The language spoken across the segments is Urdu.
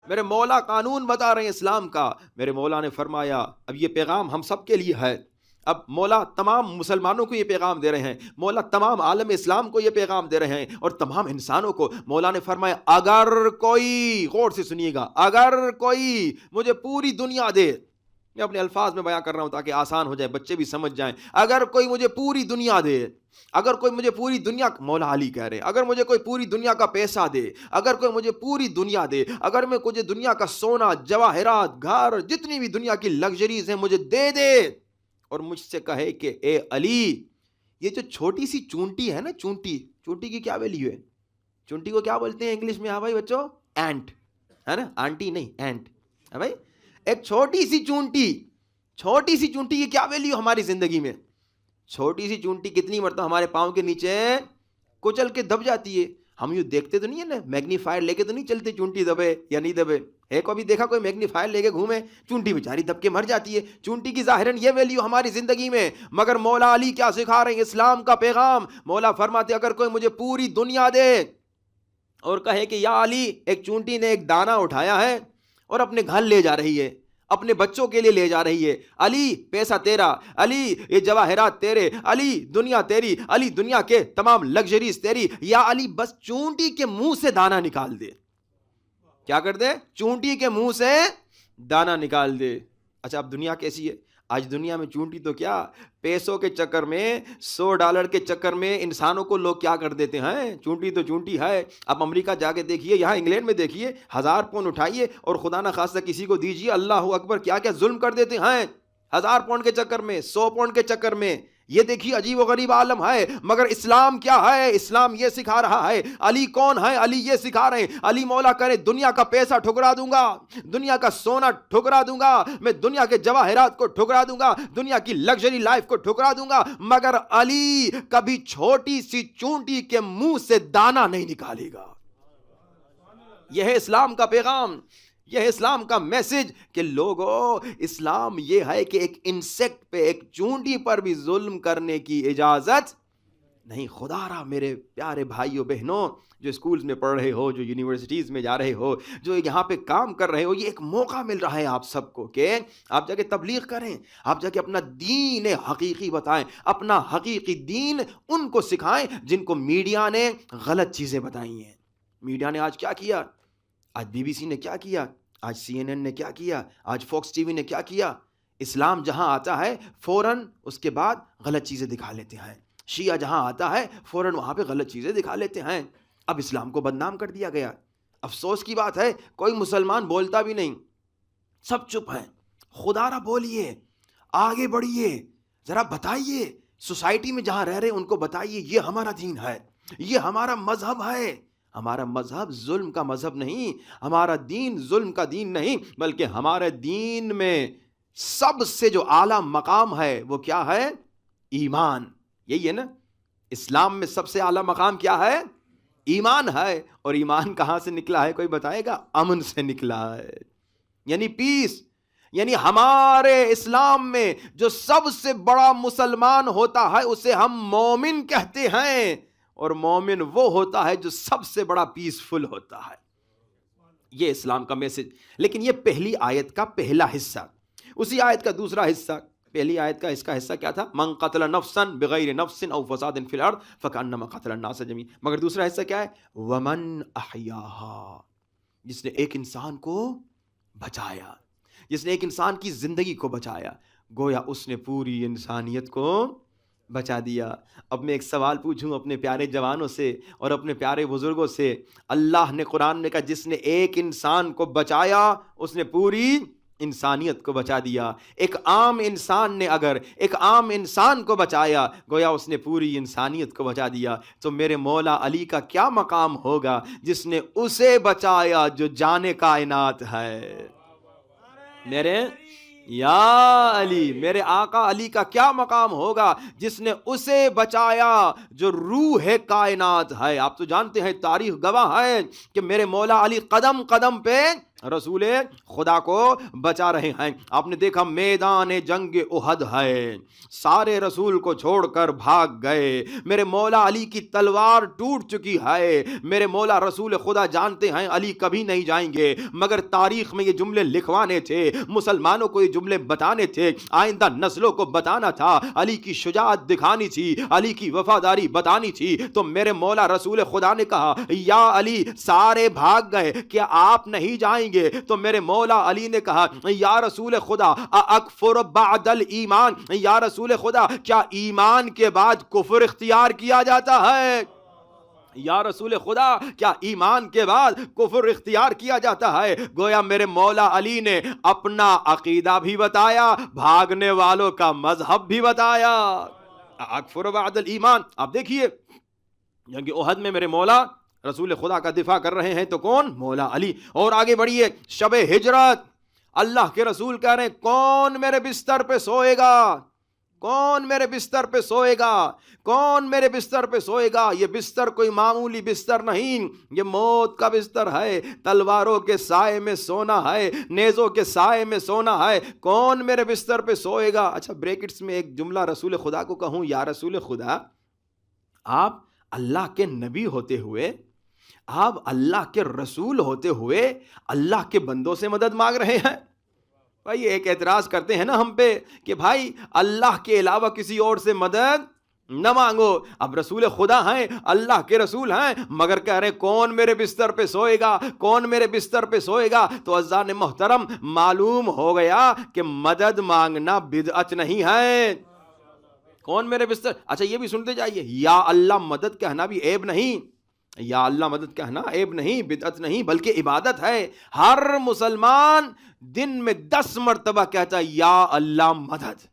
میرے مولا قانون بتا رہے ہیں اسلام کا. میرے مولا نے فرمایا اب یہ پیغام ہم سب کے لیے ہے. اب مولا تمام مسلمانوں کو یہ پیغام دے رہے ہیں, مولا تمام عالم اسلام کو یہ پیغام دے رہے ہیں, اور تمام انسانوں کو. مولا نے فرمایا اگر کوئی, غور سے سنیے گا, اگر کوئی مجھے پوری دنیا دے, میں اپنے الفاظ میں بیان کر رہا ہوں تاکہ آسان ہو جائے, بچے بھی سمجھ جائیں. اگر کوئی مجھے پوری دنیا دے, اگر کوئی مجھے پوری دنیا, مولا علی کہہ رہے ہیں, اگر مجھے کوئی پوری دنیا کا پیسہ دے, اگر کوئی مجھے پوری دنیا دے, اگر میں کچھ دنیا کا سونا, جواہرات, گھر, جتنی بھی دنیا کی لگژریز ہیں مجھے دے دے, اور مجھ سے کہے کہ اے علی, یہ جو چھوٹی سی چونٹی ہے نا, چونٹی, چونٹی کی کیا ویلیو ہے؟ چونٹی کو کیا بولتے ہیں انگلش میں؟ ہاں بھائی بچوں, اینٹ ہے نا, آنٹی نہیں, اینٹ ہے بھائی. ایک چھوٹی سی چونٹی, چھوٹی سی چونٹی کی کیا ویلیو ہماری زندگی میں؟ چھوٹی سی چونٹی کتنی مرتبہ ہمارے پاؤں کے نیچے کچل کے دب جاتی ہے. ہم یوں دیکھتے تو نہیں ہے نا, میگنیفائر لے کے تو نہیں چلتے چونٹی دبے یا نہیں دبے. ہے کو بھی دیکھا کوئی میگنیفائر لے کے گھومے, چونٹی بیچاری دب کے مر جاتی ہے. چونٹی کی ظاہراً یہ ویلیو ہماری زندگی میں, مگر مولا علی کیا سکھا رہے ہیں؟ اسلام کا پیغام. مولا فرماتے اگر کوئی مجھے پوری دنیا دے اور کہے کہ یا علی, ایک چونٹی نے ایک دانہ اٹھایا ہے اور اپنے گھر لے جا رہی ہے, اپنے بچوں کے لیے لے جا رہی ہے, علی پیسہ تیرا, علی یہ جواہرات تیرے, علی دنیا تیری, علی دنیا کے تمام لگژریز تیری, یا علی بس چونٹی کے منہ سے دانا نکال دے. کیا کر دے؟ چونٹی کے منہ سے دانا نکال دے. اچھا اب دنیا کیسی ہے آج؟ دنیا میں چونٹی تو کیا, پیسوں کے چکر میں, $100 کے چکر میں انسانوں کو لوگ کیا کر دیتے ہیں. چونٹی تو چونٹی ہے. اب امریکہ جا کے دیکھیے, یہاں انگلینڈ میں دیکھیے, 1000 پاؤنڈ اٹھائیے اور خدا نہ خواستہ کسی کو دیجیے, اللہ اکبر, کیا کیا ظلم کر دیتے ہیں 1000 پاؤنڈ کے چکر میں, 100 پاؤنڈ کے چکر میں. یہ دیکھیے عجیب و غریب عالم ہے. مگر اسلام کیا ہے؟ اسلام یہ سکھا رہا ہے. علی کون ہے؟ علی یہ سکھا رہے ہیں. علی مولا کرے دنیا کا پیسہ ٹھکرا دوں گا, دنیا کا سونا ٹھکرا دوں گا, میں دنیا کے جواہرات کو ٹھکرا دوں گا, دنیا کی لگژری لائف کو ٹھکرا دوں گا, مگر علی کبھی چھوٹی سی چونٹی کے منہ سے دانا نہیں نکالے گا. یہ ہے اسلام کا پیغام, یہ ہے اسلام کا میسج کہ لوگوں, اسلام یہ ہے کہ ایک انسیکٹ پہ, ایک چونٹی پر بھی ظلم کرنے کی اجازت نہیں. خدا را میرے پیارے بھائیوں بہنوں, جو اسکولز میں پڑھ رہے ہو, جو یونیورسٹیز میں جا رہے ہو, جو یہاں پہ کام کر رہے ہو, یہ ایک موقع مل رہا ہے آپ سب کو کہ آپ جا کے تبلیغ کریں, آپ جا کے اپنا دین حقیقی بتائیں, اپنا حقیقی دین ان کو سکھائیں جن کو میڈیا نے غلط چیزیں بتائی ہیں. میڈیا نے آج کیا کیا؟ آج بی بی سی نے کیا کیا, آج سی این این نے کیا کیا, آج فوکس ٹی وی نے کیا کیا. اسلام جہاں آتا ہے فوراً اس کے بعد غلط چیزیں دکھا لیتے ہیں. شیعہ جہاں آتا ہے فوراً وہاں پہ غلط چیزیں دکھا لیتے ہیں. اب اسلام کو بدنام کر دیا گیا. افسوس کی بات ہے کوئی مسلمان بولتا بھی نہیں, سب چپ ہیں. خدا را بولیے, آگے بڑھیے, ذرا بتائیے سوسائٹی میں جہاں رہ رہے ان کو بتائیے یہ ہمارا دین ہے, یہ ہمارا مذہب ہے. ہمارا مذہب ظلم کا مذہب نہیں, ہمارا دین ظلم کا دین نہیں, بلکہ ہمارے دین میں سب سے جو اعلیٰ مقام ہے وہ کیا ہے؟ ایمان. یہی ہے نا, اسلام میں سب سے اعلیٰ مقام کیا ہے؟ ایمان ہے. اور ایمان کہاں سے نکلا ہے کوئی بتائے گا؟ امن سے نکلا ہے, یعنی پیس. یعنی ہمارے اسلام میں جو سب سے بڑا مسلمان ہوتا ہے اسے ہم مومن کہتے ہیں, اور مومن وہ ہوتا ہے جو سب سے بڑا پیسفل ہوتا ہے. یہ اسلام کا میسج. لیکن یہ پہلی آیت کا پہلا حصہ. اسی آیت کا دوسرا حصہ, پہلی آیت کا اس کا حصہ کیا تھا؟ من قتل نفسا بغیر نفس او فساد فی الارض فکانما قتل الناس جميعا. مگر دوسرا حصہ کیا ہے؟ ومن احیاها, جس نے ایک انسان کو بچایا, جس نے ایک انسان کی زندگی کو بچایا, گویا اس نے پوری انسانیت کو بچا دیا. اب میں ایک سوال پوچھوں اپنے پیارے جوانوں سے اور اپنے پیارے بزرگوں سے. اللہ نے قرآن میں کہا جس نے ایک انسان کو بچایا اس نے پوری انسانیت کو بچا دیا. ایک عام انسان نے اگر ایک عام انسان کو بچایا گویا اس نے پوری انسانیت کو بچا دیا. تو میرے مولا علی کا کیا مقام ہوگا جس نے اسے بچایا جو جان کائنات ہے. میرے یا علی, میرے آقا علی کا کیا مقام ہوگا جس نے اسے بچایا جو روح کائنات ہے. آپ تو جانتے ہیں, تاریخ گواہ ہے کہ میرے مولا علی قدم قدم پہ رسول خدا کو بچا رہے ہیں۔ آپ نے دیکھا میدان جنگ احد ہے، سارے رسول کو چھوڑ کر بھاگ گئے، میرے مولا علی کی تلوار ٹوٹ چکی ہے، میرے مولا رسول خدا جانتے ہیں علی کبھی نہیں جائیں گے، مگر تاریخ میں یہ جملے لکھوانے تھے، مسلمانوں کو یہ جملے بتانے تھے، آئندہ نسلوں کو بتانا تھا، علی کی شجاعت دکھانی تھی، علی کی وفاداری بتانی تھی۔ تو میرے مولا رسول خدا نے کہا یا علی سارے بھاگ گئے، کیا آپ نہیں جائیں گے؟ تو میرے مولا علی نے کہا یا رسول خدا اکفر بعد الایمان، یا رسول خدا کیا ایمان کے بعد کفر اختیار کیا جاتا ہے؟ یا رسول خدا کیا ایمان کے بعد کفر اختیار کیا جاتا ہے؟ گویا میرے مولا علی نے اپنا عقیدہ بھی بتایا، بھاگنے والوں کا مذہب بھی بتایا۔ اکفر بعد الایمان، آپ دیکھیے جنگ احد میں میرے مولا رسول خدا کا دفاع کر رہے ہیں، تو کون؟ مولا علی۔ اور آگے بڑھیے، شب ہجرت، اللہ کے رسول کہہ رہے ہیں کون میرے بستر پہ سوئے گا؟ کون میرے بستر پہ سوئے گا؟ کون میرے بستر پہ سوئے گا؟ یہ بستر کوئی معمولی بستر نہیں، یہ موت کا بستر ہے، تلواروں کے سائے میں سونا ہے، نیزوں کے سائے میں سونا ہے، کون میرے بستر پہ سوئے گا؟ اچھا بریکٹس میں ایک جملہ رسول خدا کو کہوں، یا رسول خدا آپ اللہ کے نبی ہوتے ہوئے، آپ اللہ کے رسول ہوتے ہوئے اللہ کے بندوں سے مدد مانگ رہے ہیں؟ بھائی ایک اعتراض کرتے ہیں نا ہم پہ کہ بھائی اللہ کے علاوہ کسی اور سے مدد نہ مانگو۔ اب رسول خدا ہیں، اللہ کے رسول ہیں، مگر کہہ رہے کون میرے بستر پہ سوئے گا؟ کون میرے بستر پہ سوئے گا؟ تو عزیزان محترم معلوم ہو گیا کہ مدد مانگنا بدعت نہیں ہے۔ کون میرے بستر؟ اچھا یہ بھی سنتے جائیے، یا اللہ مدد کہنا بھی عیب نہیں، یا اللہ مدد کہنا عیب نہیں، بدعت نہیں، بلکہ عبادت ہے۔ ہر مسلمان دن میں 10 مرتبہ کہتا ہے یا اللہ مدد،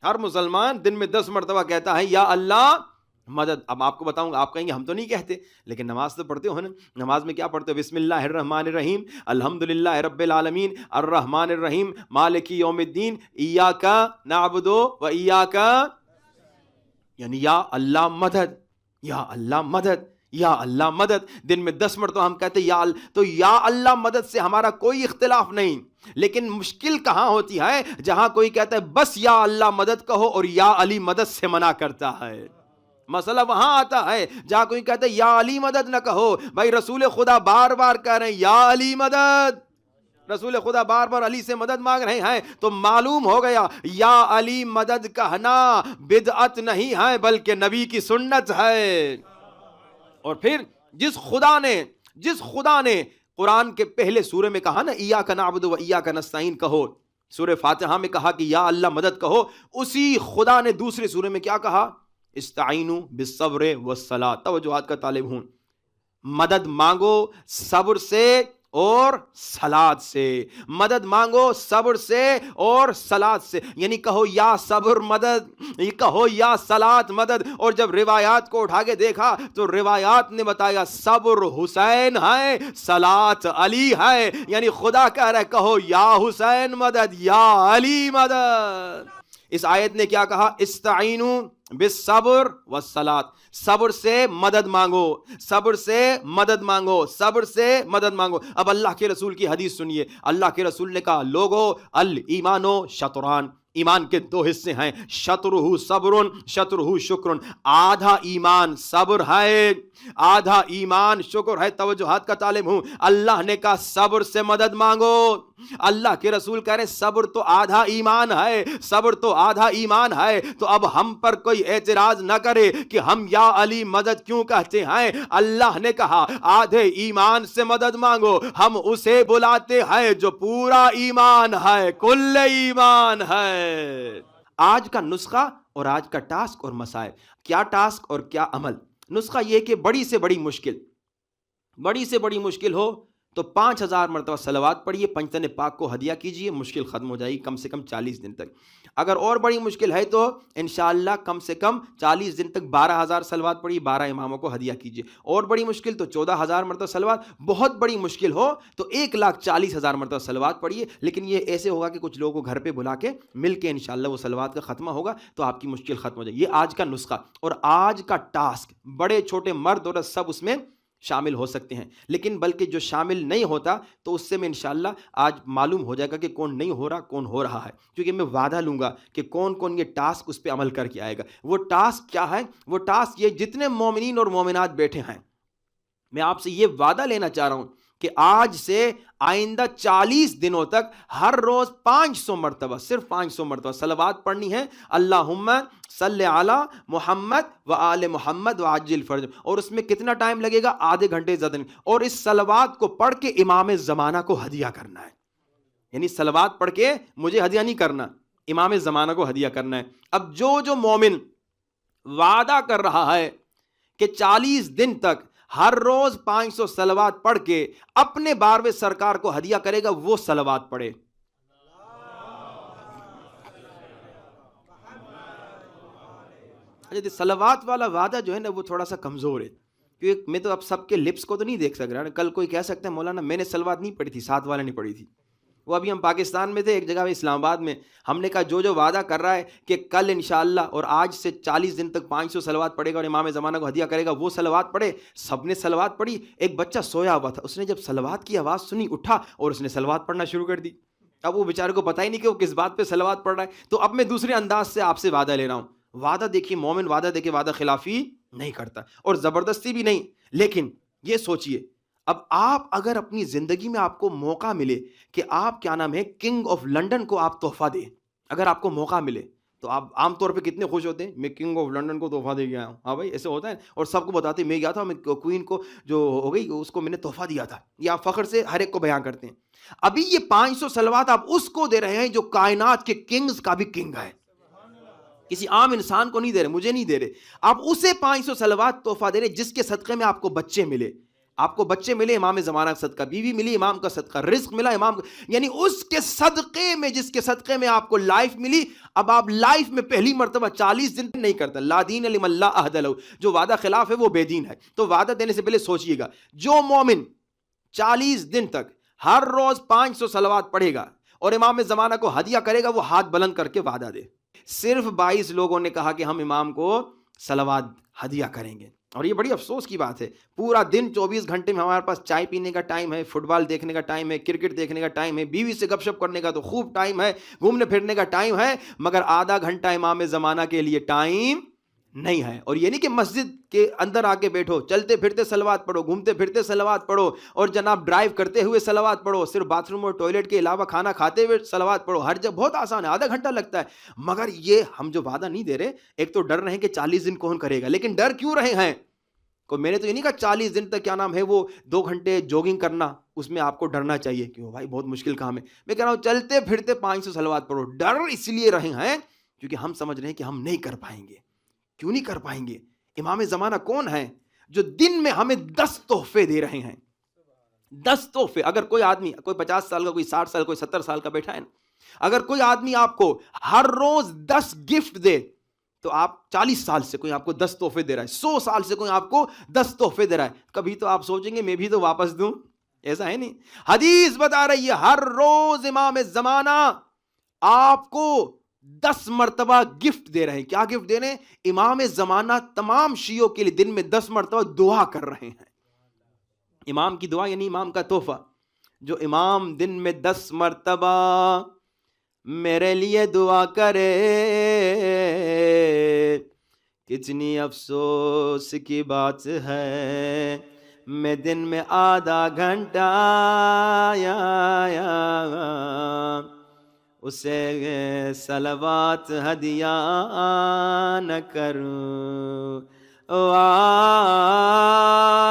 ہر مسلمان دن میں 10 مرتبہ کہتا ہے یا اللہ مدد۔ اب آپ کو بتاؤں گا، آپ کہیں گے ہم تو نہیں کہتے، لیکن نماز تو پڑھتے ہو نا، نماز میں کیا پڑھتے ہو؟ بسم اللہ الرحمن الرحیم، الحمدللہ رب العالمین، الرحمن الرحیم، مالک یوم الدین، ایاک نعبد و ایاک، یعنی یا اللہ مدد، یا اللہ مدد، یا اللہ مدد۔ دن میں 10 مرتبہ ہم کہتے یا تو یا اللہ مدد سے ہمارا کوئی اختلاف نہیں، لیکن مشکل کہاں ہوتی ہے؟ جہاں کوئی کہتا ہے بس یا اللہ مدد کہو اور یا علی مدد سے منع کرتا ہے۔ مسئلہ وہاں آتا ہے جہاں کوئی کہتا ہے یا علی مدد نہ کہو۔ بھائی رسول خدا بار بار کہہ رہے ہیں یا علی مدد، رسول خدا بار بار علی سے مدد مانگ رہے ہیں، تو معلوم ہو گیا یا علی مدد کہنا بدعت نہیں ہے بلکہ نبی کی سنت ہے۔ اور پھر جس خدا نے قرآن کے پہلے سورے میں کہا نا ایاک نعبد و ایاک نستعین کہو، سورہ فاتحہ میں کہا کہ یا اللہ مدد کہو، اسی خدا نے دوسرے سورے میں کیا کہا؟ استعینوا بالصبر والصلاۃ۔ توجہات کا طالب ہوں، مدد مانگو صبر سے اور صلاۃ سے، مدد مانگو صبر سے اور صلاۃ سے، یعنی کہو یا صبر مدد، یہ کہو یا صلاۃ مدد۔ اور جب روایات کو اٹھا کے دیکھا تو روایات نے بتایا صبر حسین ہے، صلاۃ علی ہے، یعنی خدا کہہ رہا ہے کہو یا حسین مدد، یا علی مدد۔ اس آیت نے کیا کہا؟ استعینوا بالصبر والصلاۃ، صبر سے مدد مانگو، صبر سے مدد مانگو، صبر سے مدد مانگو۔ اب اللہ کے رسول کی حدیث سنیے، اللہ کے رسول نے کہا لوگو الایمان شطران، ایمان کے 2 حصے ہیں، شطرہ صبر شطرہ شکر، آدھا ایمان صبر ہے، آدھا ایمان شکر ہے۔ توجہات کا طالب ہوں، اللہ نے کہا صبر سے مدد مانگو، اللہ کے رسول کہہ رہے صبر تو آدھا ایمان ہے، صبر تو آدھا ایمان ہے۔ تو اب ہم پر کوئی اعتراض نہ کرے کہ ہم یا علی مدد کیوں کہتے ہیں۔ اللہ نے کہا آدھے ایمان سے مدد مانگو، ہم اسے بلاتے ہیں جو پورا ایمان ہے، کل ایمان ہے۔ آج کا نسخہ اور آج کا ٹاسک اور مسائل، کیا ٹاسک اور کیا عمل؟ نسخہ یہ کہ بڑی سے بڑی مشکل ہو تو 5000 مرتبہ صلوات پڑھیے، پنجتن پاک کو ہدیہ کیجئے، مشکل ختم ہو جائے گی کم سے کم 40 دن تک۔ اگر اور بڑی مشکل ہے تو انشاءاللہ کم سے کم 40 دن تک 12000 صلوات پڑھیے، 12 اماموں کو ہدیہ کیجئے۔ اور بڑی مشکل تو 14000 مرتبہ صلوات، بہت بڑی مشکل ہو تو 1,40,000 مرتبہ صلوات پڑھیے، لیکن یہ ایسے ہوگا کہ کچھ لوگوں کو گھر پہ بلا کے مل کے انشاءاللہ وہ صلوات کا ختمہ ہوگا تو آپ کی مشکل ختم ہو جائے گی۔ یہ آج کا نسخہ اور آج کا ٹاسک، بڑے چھوٹے مرد عورت سب اس میں شامل ہو سکتے ہیں، لیکن بلکہ جو شامل نہیں ہوتا تو اس سے میں انشاءاللہ آج معلوم ہو جائے گا کہ کون نہیں ہو رہا، کون ہو رہا ہے، کیونکہ میں وعدہ لوں گا کہ کون کون یہ ٹاسک اس پہ عمل کر کے آئے گا۔ وہ ٹاسک کیا ہے؟ وہ ٹاسک یہ جتنے مومنین اور مومنات بیٹھے ہیں، میں آپ سے یہ وعدہ لینا چاہ رہا ہوں کہ آج سے آئندہ 40 دنوں تک ہر روز 500 مرتبہ، صرف 500 مرتبہ صلوات پڑھنی ہے، اللہم صلی علی محمد و آل محمد و عجل فرج۔ اور اس میں کتنا ٹائم لگے گا؟ آدھے گھنٹے زیادہ نہیں۔ اور اس صلوات کو پڑھ کے امام زمانہ کو ہدیہ کرنا ہے، یعنی صلوات پڑھ کے مجھے ہدیہ نہیں کرنا، امام زمانہ کو ہدیہ کرنا ہے۔ اب جو مومن وعدہ کر رہا ہے کہ 40 دن تک ہر روز 500 صلوات پڑھ کے اپنے بارہویں سرکار کو ہدیہ کرے گا، وہ صلوات پڑھے۔ صلوات والا وعدہ جو ہے نا وہ تھوڑا سا کمزور ہے، کیونکہ میں تو اب سب کے لپس کو تو نہیں دیکھ سک رہا۔ کل کوئی کہہ سکتا ہے مولانا میں نے صلوات نہیں پڑھی تھی، ساتھ والے نے پڑھی تھی۔ وہ ابھی ہم پاکستان میں تھے ایک جگہ اسلام آباد میں، ہم نے کہا جو وعدہ کر رہا ہے کہ کل انشاءاللہ اور آج سے 40 دن تک 500 صلوات پڑھے گا اور امام زمانہ کو ہدیہ کرے گا، وہ صلوات پڑھے۔ سب نے صلوات پڑھی، ایک بچہ سویا ہوا تھا، اس نے جب صلوات کی آواز سنی اٹھا اور اس نے صلوات پڑھنا شروع کر دی۔ اب وہ بیچارے کو پتہ ہی نہیں کہ وہ کس بات پہ صلوات پڑھ رہا ہے۔ تو اب میں دوسرے انداز سے آپ سے وعدہ لے رہا ہوں۔ وعدہ دیکھیے، مومن وعدہ دے کے وعدہ خلافی نہیں کرتا اور زبردستی بھی نہیں، لیکن یہ سوچئے اب آپ اگر اپنی زندگی میں آپ کو موقع ملے کہ آپ کیا نام ہے کنگ آف لنڈن کو آپ تحفہ دیں، اگر آپ کو موقع ملے تو آپ عام طور پہ کتنے خوش ہوتے ہیں؟ میں کنگ آف لنڈن کو تحفہ دے گیا ہوں، ہاں بھائی ایسے ہوتا ہے، اور سب کو بتاتے ہیں میں گیا تھا، میں کوئین کو جو ہو گئی اس کو میں نے تحفہ دیا تھا، یہ آپ فخر سے ہر ایک کو بیان کرتے ہیں۔ ابھی یہ 500 صلوات آپ اس کو دے رہے ہیں جو کائنات کے کنگز کا بھی کنگ ہے، کسی عام انسان کو نہیں دے رہے، مجھے نہیں دے رہے، آپ اسے 500 صلوات تحفہ دے رہے جس کے صدقے میں آپ کو بچے ملے، آپ کو بچے ملے امام زمانہ کا صدقہ، بیوی ملی امام کا صدقہ، رزق ملا امام کا، یعنی اس کے صدقے میں، جس کے صدقے میں آپ کو لائف ملی۔ اب آپ لائف میں پہلی مرتبہ 40 دن نہیں کرتا، لا دین لمن لا عہد لہ، جو وعدہ خلاف ہے وہ بے دین ہے۔ تو وعدہ دینے سے پہلے سوچئے گا، جو مومن 40 دن تک ہر روز 500 صلوات پڑھے گا اور امام زمانہ کو ہدیہ کرے گا، وہ ہاتھ بلند کر کے وعدہ دے۔ صرف 22 لوگوں نے کہا کہ ہم امام کو صلوات ہدیہ کریں گے، اور یہ بڑی افسوس کی بات ہے۔ پورا دن 24 گھنٹے میں ہمارے پاس چائے پینے کا ٹائم ہے، فٹ بال دیکھنے کا ٹائم ہے، کرکٹ دیکھنے کا ٹائم ہے، بیوی سے گپ شپ کرنے کا تو خوب ٹائم ہے، گھومنے پھرنے کا ٹائم ہے، مگر آدھا گھنٹہ امام زمانہ کے لیے ٹائم نہیں ہے۔ اور یہ نہیں کہ مسجد کے اندر آ کے بیٹھو، چلتے پھرتے صلوات پڑھو، گھومتے پھرتے صلوات پڑھو، اور جناب ڈرائیو کرتے ہوئے صلوات پڑھو، صرف باتھ روم اور ٹوائلٹ کے علاوہ کھانا کھاتے ہوئے صلوات پڑھو، ہر جگہ بہت آسان ہے، آدھا گھنٹہ لگتا ہے۔ مگر یہ ہم جو وعدہ نہیں دے رہے، ایک تو ڈر رہے کہ 40 دن کون کرے گا، لیکن ڈر کیوں رہے ہیں؟ کو میں نے تو یہ نہیں کہا 40 دن تک کیا نام ہے وہ 2 گھنٹے جوگنگ کرنا، اس میں آپ کو ڈرنا چاہیے، کیوں بھائی بہت مشکل کام ہے۔ میں کہہ رہا ہوں چلتے پھرتے 500 صلوات پڑھو۔ ڈر اس لیے رہے ہیں کیونکہ ہم سمجھ رہے ہیں کہ ہم نہیں کر پائیں گے۔ کیوں نہیں کر پائیں گے؟ امام زمانہ کون ہے جو دن میں ہمیں 10 تحفے دے رہے ہیں؟ 10 تحفے۔ اگر کوئی آدمی، کوئی 50 سال کا، کوئی 60 سال، کوئی 70 سال کا بیٹھا ہے نا، اگر کوئی آدمی آپ کو ہر روز 10 گفٹ دے تو آپ 40 سال سے کوئی آپ کو 10 تحفے دے رہا ہے، 100 سال سے کوئی آپ کو 10 تحفے دے رہا ہے، کبھی تو آپ سوچیں گے میں بھی تو واپس دوں، ایسا ہے نہیں۔ حدیث بتا رہی ہے ہر روز امام زمانہ آپ کو 10 مرتبہ گفٹ دے رہے ہیں۔ کیا گفٹ دے رہے ہیں؟ امام زمانہ تمام شیعوں کے لیے دن میں 10 مرتبہ دعا کر رہے ہیں۔ امام کی دعا یعنی امام کا تحفہ، جو امام دن میں 10 مرتبہ میرے لیے دعا کرے، کتنی افسوس کی بات ہے، میں دن میں آدھا گھنٹہ اسے صلوات ہدیہ نہ کروں،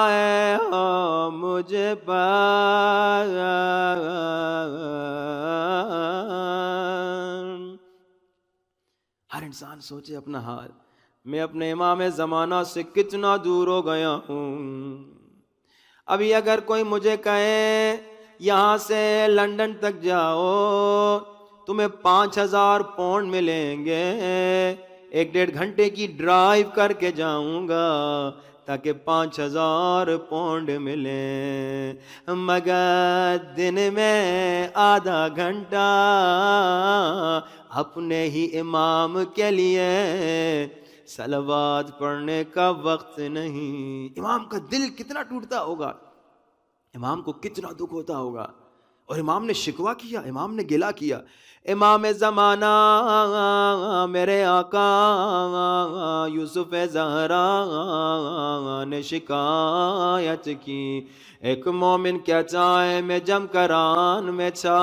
آئے ہو مجھ پر۔ ہر انسان سوچے اپنا حال، میں اپنے امام زمانہ سے کتنا دور ہو گیا ہوں۔ ابھی اگر کوئی مجھے کہے یہاں سے لنڈن تک جاؤ تمہیں 5000 پاؤنڈ ملیں گے، 1.5 گھنٹے کی ڈرائیو کر کے جاؤں گا تاکہ 5000 پاؤنڈ ملیں، مگر دن میں آدھا گھنٹہ اپنے ہی امام کے لیے صلوات پڑھنے کا وقت نہیں۔ امام کا دل کتنا ٹوٹتا ہوگا، امام کو کتنا دکھ ہوتا ہوگا، اور امام نے شکوہ کیا، امام نے گلہ کیا۔ امام زمانہ میرے آقا یوسف زہرا نے شکایت کی، ایک مومن کیا چاہے میں جم کران میں چھا،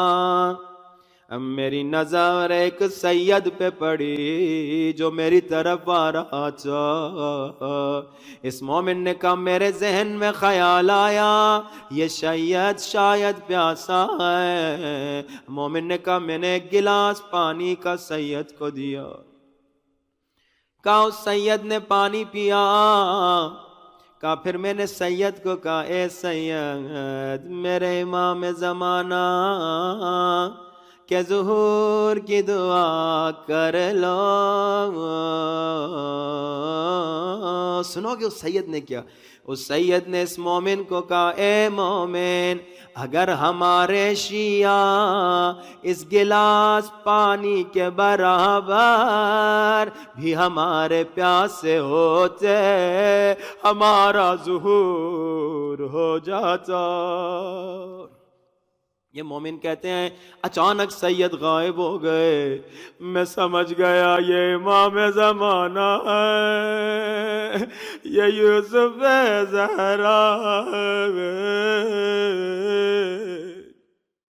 میری نظر ایک سید پہ پڑی جو میری طرف آ رہا تھا۔ اس مومن نے کہا میرے ذہن میں خیال آیا یہ سید شاید پیاسا ہے۔ مومن نے کہا میں نے ایک گلاس پانی کا سید کو دیا، کہا اس سید نے پانی پیا، کہا پھر میں نے سید کو کہا اے سید میرے امام زمانہ کہ ظہور کی دعا کر لو۔ سنو گے اس سید نے کیا؟ اس سید نے اس مومن کو کہا اے مومن اگر ہمارے شیعہ اس گلاس پانی کے برابر بھی ہمارے پیاسے ہوتے ہمارا ظہور ہو جاتا۔ یہ مومن کہتے ہیں اچانک سید غائب ہو گئے، میں سمجھ گیا یہ امام زمانہ ہے، یہ یوسف زہرا ہے۔